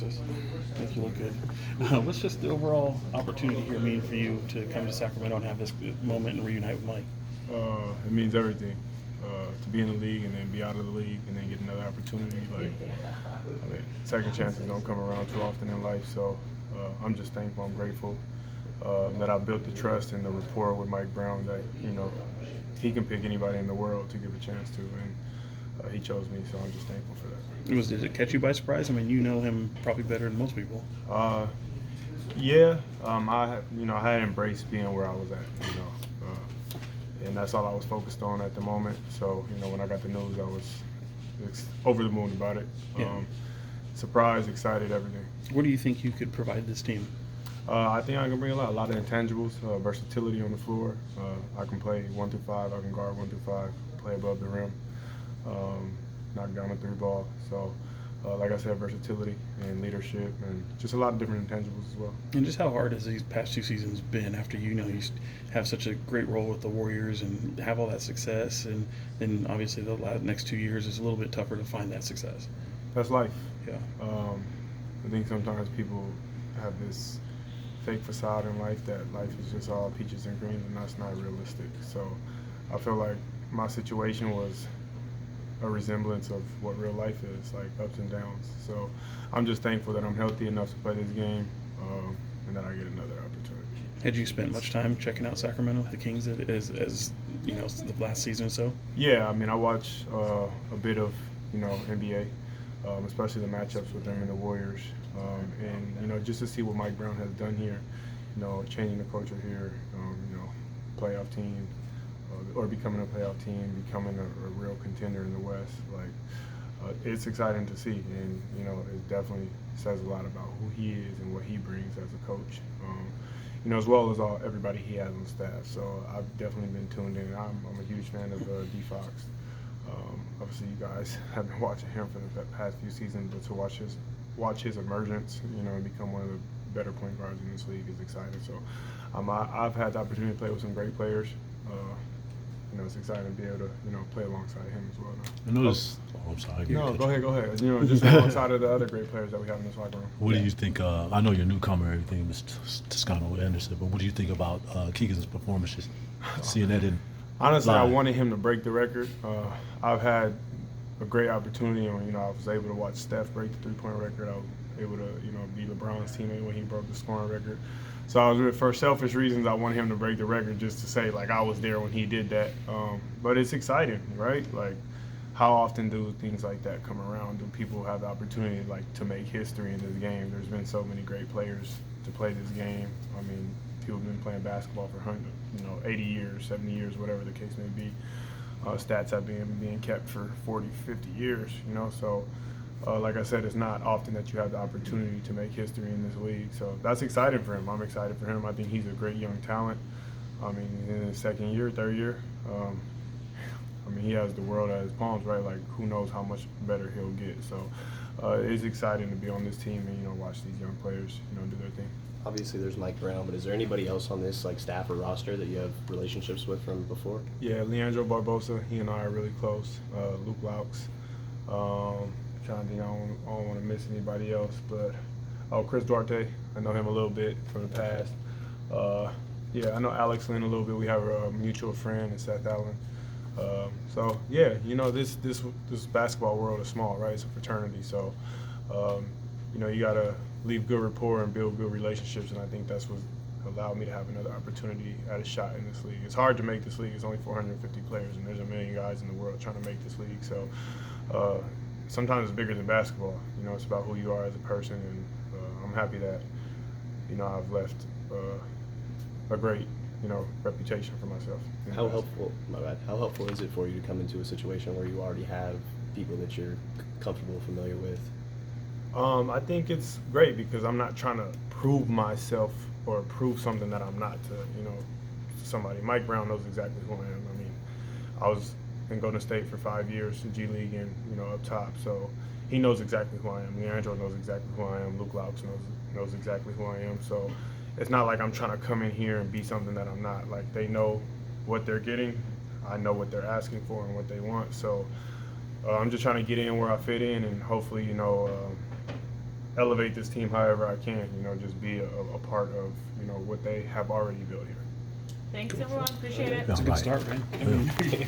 process. I think you look good. What's just the overall opportunity here mean for you to come to Sacramento and have this moment and reunite with Mike? It means everything. To be in the league and then be out of the league and then get another opportunity. Second chances don't come around too often in life. So I'm just thankful. I'm grateful that I built the trust and the rapport with Mike Brown that he can pick anybody in the world to give a chance to, and he chose me. So I'm just thankful for that. Did it catch you by surprise? I mean, you know him probably better than most people. Yeah. I had embraced being where I was at. And that's all I was focused on at the moment. So, when I got the news, I was over the moon about it. Yeah. Surprised, excited, everything. What do you think you could provide this team? I think I can bring a lot of intangibles, versatility on the floor. I can play 1 through 5. I can guard 1 through 5, play above the rim, knock down a 3-ball. So, like I said, versatility and leadership and just a lot of different intangibles as well. And just how hard has these past 2 seasons been after you have such a great role with the Warriors and have all that success, and then obviously the next 2 years is a little bit tougher to find that success. That's life. Yeah. I think sometimes people have this fake facade in life that life is just all peaches and cream, and that's not realistic. So I feel like my situation was a resemblance of what real life is, like ups and downs. So I'm just thankful that I'm healthy enough to play this game, and that I get another opportunity. Had you spent much time checking out Sacramento, the Kings, as the last season or so? Yeah, I watch a bit of NBA, especially the matchups with them and the Warriors, and just to see what Mike Brown has done here, changing the culture here, playoff team. Or becoming a playoff team, becoming a real contender in the West. It's exciting to see, and it definitely says a lot about who he is and what he brings as a coach. As well as everybody he has on staff. So I've definitely been tuned in. I'm a huge fan of D Fox. Obviously, you guys have been watching him for the past few seasons, but to watch his emergence, and become one of the better point guards in this league is exciting. So I've had the opportunity to play with some great players. It's exciting to be able to, play alongside him as well. I noticed. I'm sorry. No, go ahead. Just alongside of the other great players that we have in this locker room. What do you think? I know you're a newcomer, everything, Mr. Toscano-Anderson, but what do you think about Keegan's performances? Seeing that in honestly, live. I wanted him to break the record. I've had a great opportunity, and I was able to watch Steph break the 3-point record. I was able to, be LeBron's teammate when he broke the scoring record. So I was, for selfish reasons, I wanted him to break the record just to say, I was there when he did that. But it's exciting, right? How often do things like that come around? Do people have the opportunity, to make history in this game? There's been so many great players to play this game. People have been playing basketball for 80 years, 70 years, whatever the case may be. Stats have been being kept for 40, 50 years, So like I said, it's not often that you have the opportunity to make history in this league. So that's exciting for him. I'm excited for him. I think he's a great young talent. In his second year, third year, he has the world at his palms, right? Who knows how much better he'll get. So it's exciting to be on this team and, watch these young players, do their thing. Obviously, there's Mike Brown, but is there anybody else on this staff or roster that you have relationships with from before? Yeah, Leandro Barbosa, he and I are really close. Luke Laux. Trying to think, I don't want to miss anybody else, but Chris Duarte, I know him a little bit from the past. I know Alex Lynn a little bit. We have a mutual friend, Seth Allen. This basketball world is small, right? It's a fraternity, so you gotta leave good rapport and build good relationships, and I think that's what allowed me to have another opportunity at a shot in this league. It's hard to make this league. It's only 450 players, and there's a million guys in the world trying to make this league. So sometimes it's bigger than basketball. It's about who you are as a person, and I'm happy that I've left a great reputation for myself. How helpful is it for you to come into a situation where you already have people that you're comfortable, familiar with? I think it's great because I'm not trying to prove myself or prove something that I'm not to somebody. Mike Brown knows exactly who I am. I was in Golden State for 5 years, in G League and up top, so he knows exactly who I am. Leandro knows exactly who I am. Luke Laux knows exactly who I am. So it's not like I'm trying to come in here and be something that I'm not. They know what they're getting. I know what they're asking for and what they want. So I'm just trying to get in where I fit in, and hopefully elevate this team however I can. You know, just be a part of what they have already built here. Thanks, everyone. Appreciate it. Yeah. It's a good Right. start, man. Yeah.